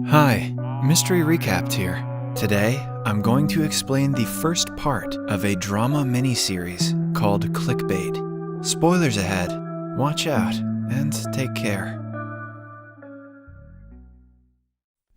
Hi, Mystery Recapped here. Today, I'm going to explain the first part of a drama miniseries called Clickbait. Spoilers ahead. Watch out and take care.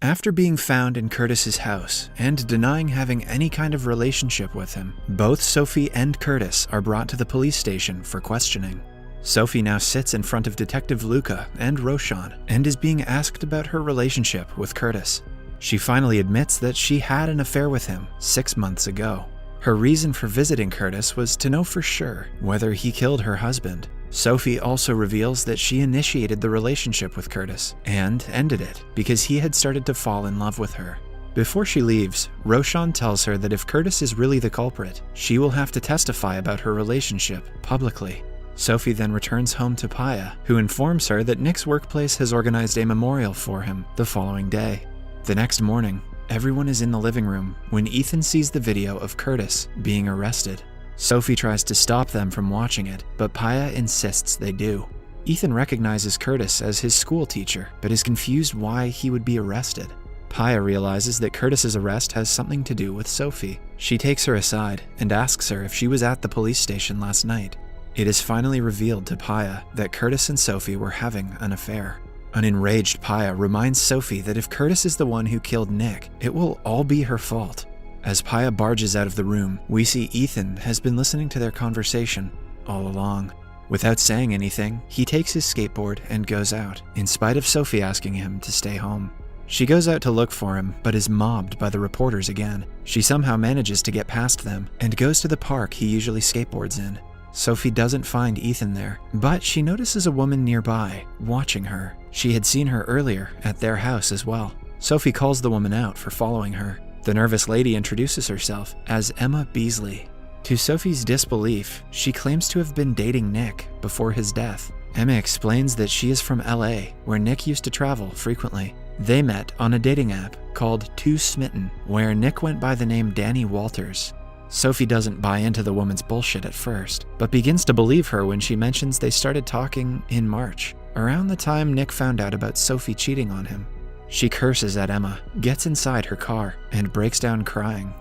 After being found in Curtis's house and denying having any kind of relationship with him, both Sophie and Curtis are brought to the police station for questioning. Sophie now sits in front of Detective Luca and Roshan and is being asked about her relationship with Curtis. She finally admits that she had an affair with him 6 months ago. Her reason for visiting Curtis was to know for sure whether he killed her husband. Sophie also reveals that she initiated the relationship with Curtis and ended it because he had started to fall in love with her. Before she leaves, Roshan tells her that if Curtis is really the culprit, she will have to testify about her relationship publicly. Sophie then returns home to Paya, who informs her that Nick's workplace has organized a memorial for him the following day. The next morning, everyone is in the living room when Ethan sees the video of Curtis being arrested. Sophie tries to stop them from watching it, but Paya insists they do. Ethan recognizes Curtis as his school teacher, but is confused why he would be arrested. Paya realizes that Curtis's arrest has something to do with Sophie. She takes her aside and asks her if she was at the police station last night. It is finally revealed to Paya that Curtis and Sophie were having an affair. An enraged Paya reminds Sophie that if Curtis is the one who killed Nick, it will all be her fault. As Paya barges out of the room, we see Ethan has been listening to their conversation all along. Without saying anything, he takes his skateboard and goes out, in spite of Sophie asking him to stay home. She goes out to look for him, but is mobbed by the reporters again. She somehow manages to get past them and goes to the park he usually skateboards in. Sophie doesn't find Ethan there, but she notices a woman nearby, watching her. She had seen her earlier at their house as well. Sophie calls the woman out for following her. The nervous lady introduces herself as Emma Beasley. To Sophie's disbelief, she claims to have been dating Nick before his death. Emma explains that she is from LA, where Nick used to travel frequently. They met on a dating app called Too Smitten, where Nick went by the name Danny Walters. Sophie doesn't buy into the woman's bullshit at first, but begins to believe her when she mentions they started talking in March, around the time Nick found out about Sophie cheating on him. She curses at Emma, gets inside her car, and breaks down crying.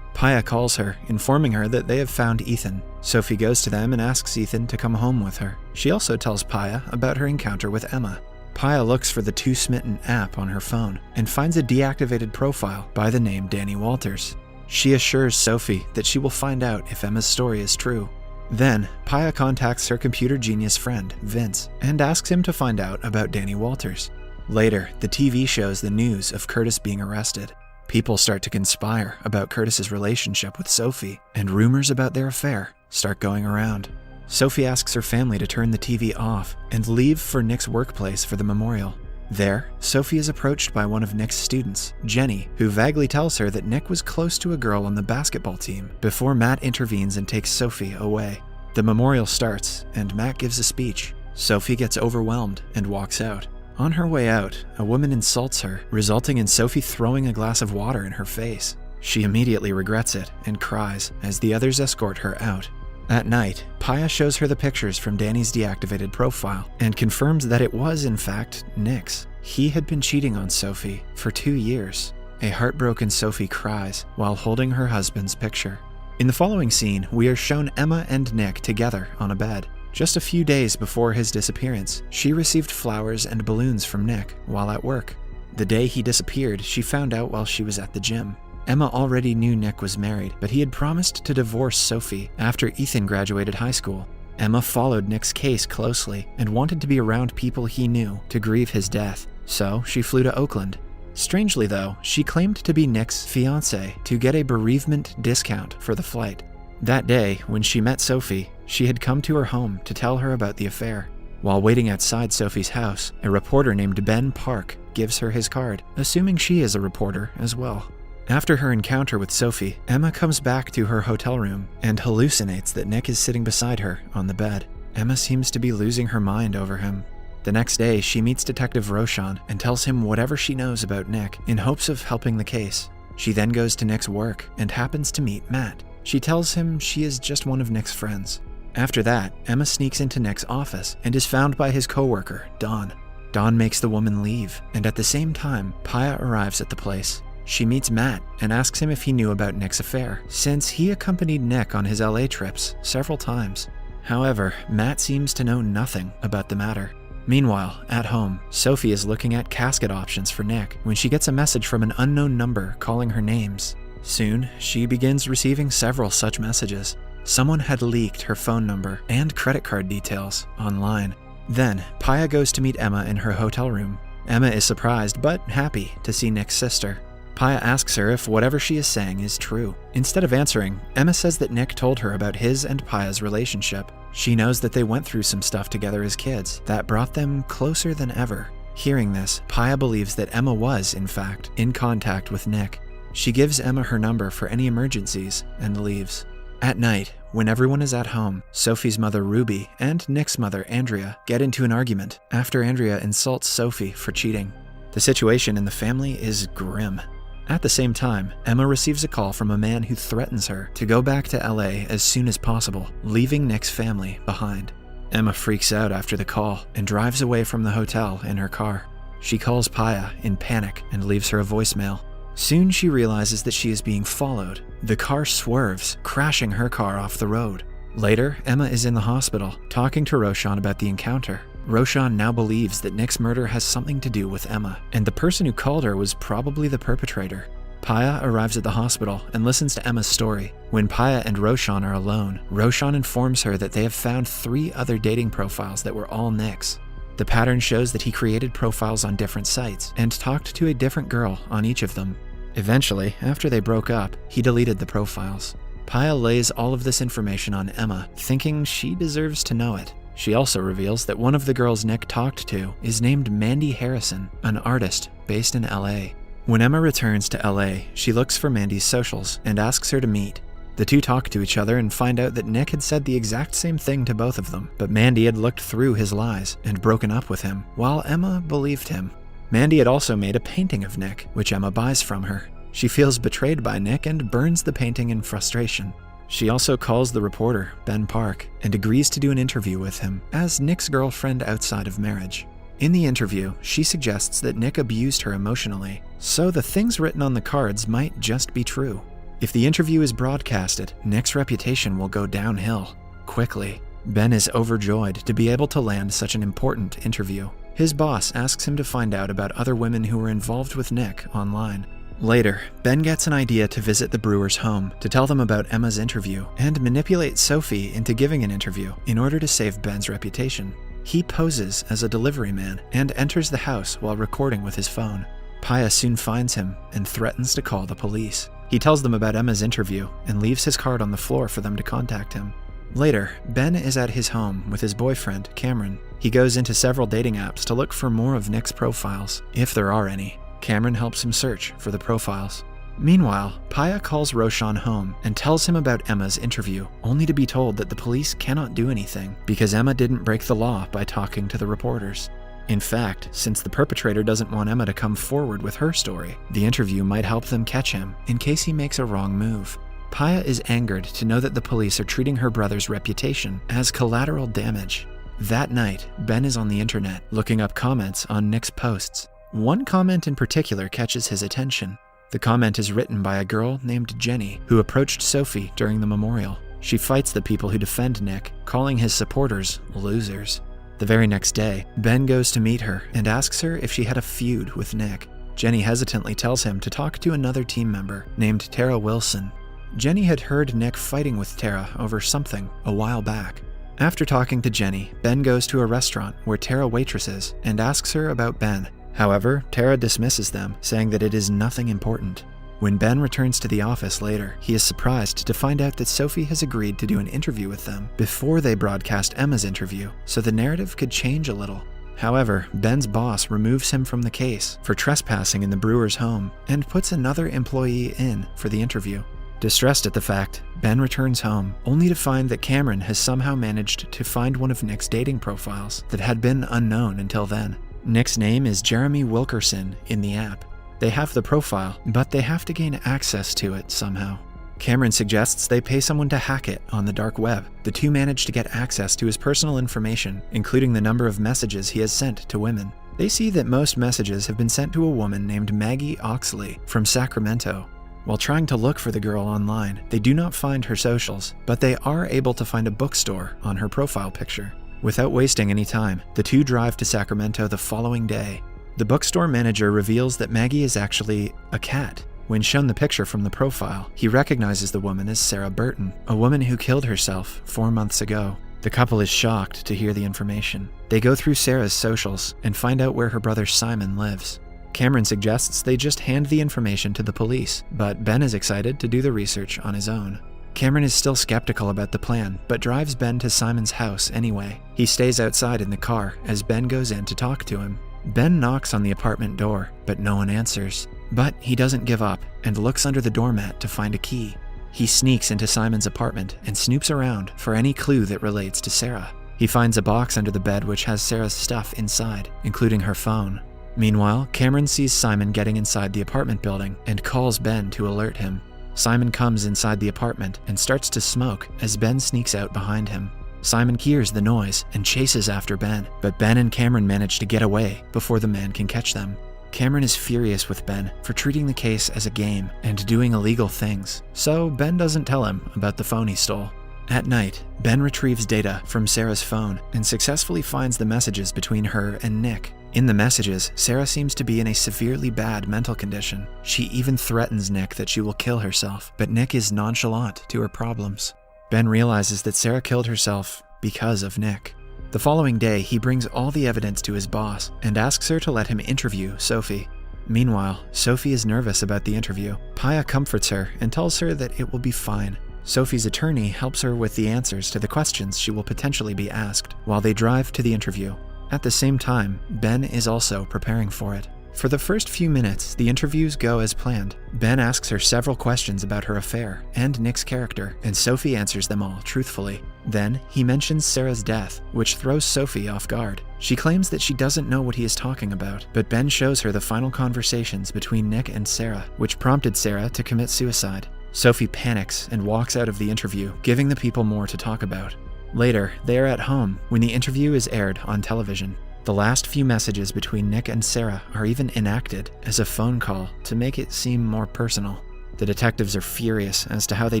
Paya calls her, informing her that they have found Ethan. Sophie goes to them and asks Ethan to come home with her. She also tells Paya about her encounter with Emma. Paya looks for the Too Smitten app on her phone and finds a deactivated profile by the name Danny Walters. She assures Sophie that she will find out if Emma's story is true. Then, Paya contacts her computer genius friend, Vince, and asks him to find out about Danny Walters. Later, the TV shows the news of Curtis being arrested. People start to conspire about Curtis's relationship with Sophie, and rumors about their affair start going around. Sophie asks her family to turn the TV off and leave for Nick's workplace for the memorial. There, Sophie is approached by one of Nick's students, Jenny, who vaguely tells her that Nick was close to a girl on the basketball team before Matt intervenes and takes Sophie away. The memorial starts, and Matt gives a speech. Sophie gets overwhelmed and walks out. On her way out, a woman insults her, resulting in Sophie throwing a glass of water in her face. She immediately regrets it and cries as the others escort her out. At night, Paya shows her the pictures from Danny's deactivated profile and confirms that it was, in fact, Nick's. He had been cheating on Sophie for 2 years. A heartbroken Sophie cries while holding her husband's picture. In the following scene, we are shown Emma and Nick together on a bed. Just a few days before his disappearance, she received flowers and balloons from Nick while at work. The day he disappeared, she found out while she was at the gym. Emma already knew Nick was married, but he had promised to divorce Sophie after Ethan graduated high school. Emma followed Nick's case closely and wanted to be around people he knew to grieve his death, so she flew to Oakland. Strangely though, she claimed to be Nick's fiancé to get a bereavement discount for the flight. That day, when she met Sophie, she had come to her home to tell her about the affair. While waiting outside Sophie's house, a reporter named Ben Park gives her his card, assuming she is a reporter as well. After her encounter with Sophie, Emma comes back to her hotel room and hallucinates that Nick is sitting beside her on the bed. Emma seems to be losing her mind over him. The next day, she meets Detective Roshan and tells him whatever she knows about Nick in hopes of helping the case. She then goes to Nick's work and happens to meet Matt. She tells him she is just one of Nick's friends. After that, Emma sneaks into Nick's office and is found by his coworker, Don. Dawn makes the woman leave, and at the same time, Paya arrives at the place. She meets Matt and asks him if he knew about Nick's affair, since he accompanied Nick on his LA trips several times. However, Matt seems to know nothing about the matter. Meanwhile, at home, Sophie is looking at casket options for Nick when she gets a message from an unknown number calling her names. Soon, she begins receiving several such messages. Someone had leaked her phone number and credit card details online. Then, Paya goes to meet Emma in her hotel room. Emma is surprised but happy to see Nick's sister. Paya asks her if whatever she is saying is true. Instead of answering, Emma says that Nick told her about his and Paya's relationship. She knows that they went through some stuff together as kids that brought them closer than ever. Hearing this, Paya believes that Emma was, in fact, in contact with Nick. She gives Emma her number for any emergencies and leaves. At night, when everyone is at home, Sophie's mother Ruby and Nick's mother Andrea get into an argument after Andrea insults Sophie for cheating. The situation in the family is grim. At the same time, Emma receives a call from a man who threatens her to go back to LA as soon as possible, leaving Nick's family behind. Emma freaks out after the call and drives away from the hotel in her car. She calls Paya in panic and leaves her a voicemail. Soon she realizes that she is being followed. The car swerves, crashing her car off the road. Later, Emma is in the hospital, talking to Roshan about the encounter. Roshan now believes that Nick's murder has something to do with Emma, and the person who called her was probably the perpetrator. Paya arrives at the hospital and listens to Emma's story. When Paya and Roshan are alone, Roshan informs her that they have found 3 other dating profiles that were all Nick's. The pattern shows that he created profiles on different sites and talked to a different girl on each of them. Eventually, after they broke up, he deleted the profiles. Paya lays all of this information on Emma, thinking she deserves to know it. She also reveals that one of the girls Nick talked to is named Mandy Harrison, an artist based in LA. When Emma returns to LA, she looks for Mandy's socials and asks her to meet. The two talk to each other and find out that Nick had said the exact same thing to both of them, but Mandy had looked through his lies and broken up with him, while Emma believed him. Mandy had also made a painting of Nick, which Emma buys from her. She feels betrayed by Nick and burns the painting in frustration. She also calls the reporter, Ben Park, and agrees to do an interview with him as Nick's girlfriend outside of marriage. In the interview, she suggests that Nick abused her emotionally, so the things written on the cards might just be true. If the interview is broadcasted, Nick's reputation will go downhill quickly. Ben is overjoyed to be able to land such an important interview. His boss asks him to find out about other women who were involved with Nick online. Later, Ben gets an idea to visit the Brewers' home to tell them about Emma's interview and manipulate Sophie into giving an interview in order to save Ben's reputation. He poses as a delivery man and enters the house while recording with his phone. Paya soon finds him and threatens to call the police. He tells them about Emma's interview and leaves his card on the floor for them to contact him. Later, Ben is at his home with his boyfriend, Cameron. He goes into several dating apps to look for more of Nick's profiles, if there are any. Cameron helps him search for the profiles. Meanwhile, Paya calls Roshan home and tells him about Emma's interview, only to be told that the police cannot do anything because Emma didn't break the law by talking to the reporters. In fact, since the perpetrator doesn't want Emma to come forward with her story, the interview might help them catch him in case he makes a wrong move. Paya is angered to know that the police are treating her brother's reputation as collateral damage. That night, Ben is on the internet looking up comments on Nick's posts. One comment in particular catches his attention. The comment is written by a girl named Jenny, who approached Sophie during the memorial. She fights the people who defend Nick, calling his supporters losers. The very next day, Ben goes to meet her and asks her if she had a feud with Nick. Jenny hesitantly tells him to talk to another team member named Tara Wilson. Jenny had heard Nick fighting with Tara over something a while back. After talking to Jenny, Ben goes to a restaurant where Tara waitresses and asks her about Ben. However, Tara dismisses them, saying that it is nothing important. When Ben returns to the office later, he is surprised to find out that Sophie has agreed to do an interview with them before they broadcast Emma's interview, so the narrative could change a little. However, Ben's boss removes him from the case for trespassing in the Brewers' home and puts another employee in for the interview. Distressed at the fact, Ben returns home, only to find that Cameron has somehow managed to find one of Nick's dating profiles that had been unknown until then. Nick's name is Jeremy Wilkerson in the app. They have the profile, but they have to gain access to it somehow. Cameron suggests they pay someone to hack it on the dark web. The two manage to get access to his personal information, including the number of messages he has sent to women. They see that most messages have been sent to a woman named Maggie Oxley from Sacramento. While trying to look for the girl online, they do not find her socials, but they are able to find a bookstore on her profile picture. Without wasting any time, the two drive to Sacramento the following day. The bookstore manager reveals that Maggie is actually a cat. When shown the picture from the profile, he recognizes the woman as Sarah Burton, a woman who killed herself 4 months ago. The couple is shocked to hear the information. They go through Sarah's socials and find out where her brother Simon lives. Cameron suggests they just hand the information to the police, but Ben is excited to do the research on his own. Cameron is still skeptical about the plan, but drives Ben to Simon's house anyway. He stays outside in the car as Ben goes in to talk to him. Ben knocks on the apartment door, but no one answers. But he doesn't give up and looks under the doormat to find a key. He sneaks into Simon's apartment and snoops around for any clue that relates to Sarah. He finds a box under the bed which has Sarah's stuff inside, including her phone. Meanwhile, Cameron sees Simon getting inside the apartment building and calls Ben to alert him. Simon comes inside the apartment and starts to smoke as Ben sneaks out behind him. Simon hears the noise and chases after Ben, but Ben and Cameron manage to get away before the man can catch them. Cameron is furious with Ben for treating the case as a game and doing illegal things, so Ben doesn't tell him about the phone he stole. At night, Ben retrieves data from Sarah's phone and successfully finds the messages between her and Nick. In the messages, Sarah seems to be in a severely bad mental condition. She even threatens Nick that she will kill herself, but Nick is nonchalant to her problems. Ben realizes that Sarah killed herself because of Nick. The following day, he brings all the evidence to his boss and asks her to let him interview Sophie. Meanwhile, Sophie is nervous about the interview. Paya comforts her and tells her that it will be fine. Sophie's attorney helps her with the answers to the questions she will potentially be asked while they drive to the interview. At the same time, Ben is also preparing for it. For the first few minutes, the interviews go as planned. Ben asks her several questions about her affair and Nick's character, and Sophie answers them all truthfully. Then, he mentions Sarah's death, which throws Sophie off guard. She claims that she doesn't know what he is talking about, but Ben shows her the final conversations between Nick and Sarah, which prompted Sarah to commit suicide. Sophie panics and walks out of the interview, giving the people more to talk about. Later, they are at home when the interview is aired on television. The last few messages between Nick and Sarah are even enacted as a phone call to make it seem more personal. The detectives are furious as to how they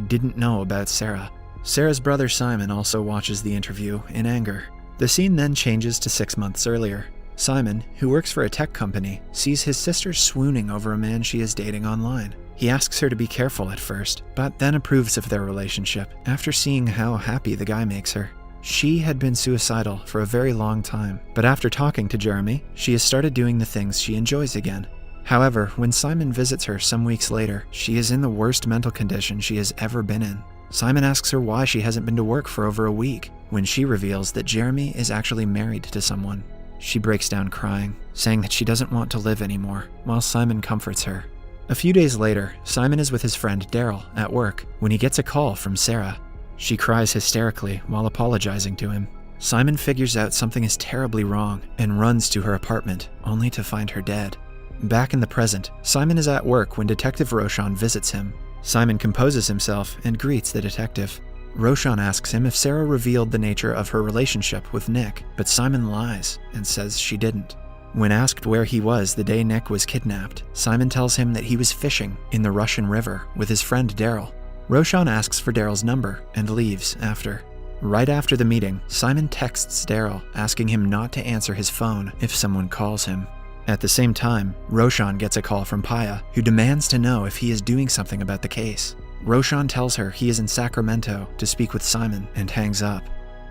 didn't know about Sarah. Sarah's brother Simon also watches the interview in anger. The scene then changes to 6 months earlier. Simon, who works for a tech company, sees his sister swooning over a man she is dating online. He asks her to be careful at first, but then approves of their relationship after seeing how happy the guy makes her. She had been suicidal for a very long time, but after talking to Jeremy, she has started doing the things she enjoys again. However, when Simon visits her some weeks later, she is in the worst mental condition she has ever been in. Simon asks her why she hasn't been to work for over a week, when she reveals that Jeremy is actually married to someone. She breaks down crying, saying that she doesn't want to live anymore, while Simon comforts her. A few days later, Simon is with his friend Daryl at work when he gets a call from Sarah. She cries hysterically while apologizing to him. Simon figures out something is terribly wrong and runs to her apartment, only to find her dead. Back in the present, Simon is at work when Detective Roshan visits him. Simon composes himself and greets the detective. Roshan asks him if Sarah revealed the nature of her relationship with Nick, but Simon lies and says she didn't. When asked where he was the day Nick was kidnapped, Simon tells him that he was fishing in the Russian River with his friend Daryl. Roshan asks for Daryl's number and leaves after. Right after the meeting, Simon texts Daryl, asking him not to answer his phone if someone calls him. At the same time, Roshan gets a call from Paya, who demands to know if he is doing something about the case. Roshan tells her he is in Sacramento to speak with Simon and hangs up.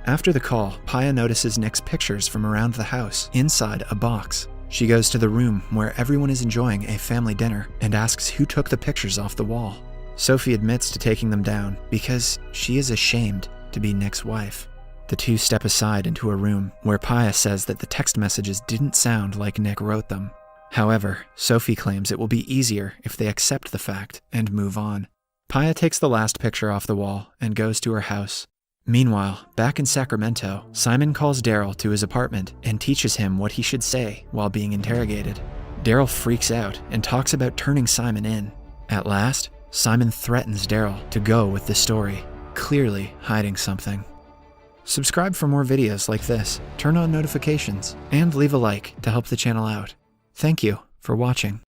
After the call, Paya notices Nick's pictures from around the house inside a box. She goes to the room where everyone is enjoying a family dinner and asks who took the pictures off the wall. Sophie admits to taking them down because she is ashamed to be Nick's wife. The two step aside into a room where Paya says that the text messages didn't sound like Nick wrote them. However, Sophie claims it will be easier if they accept the fact and move on. Paya takes the last picture off the wall and goes to her house. Meanwhile, back in Sacramento, Simon calls Daryl to his apartment and teaches him what he should say while being interrogated. Daryl freaks out and talks about turning Simon in. At last, Simon threatens Daryl to go with the story, clearly hiding something. Subscribe for more videos like this, turn on notifications, and leave a like to help the channel out. Thank you for watching.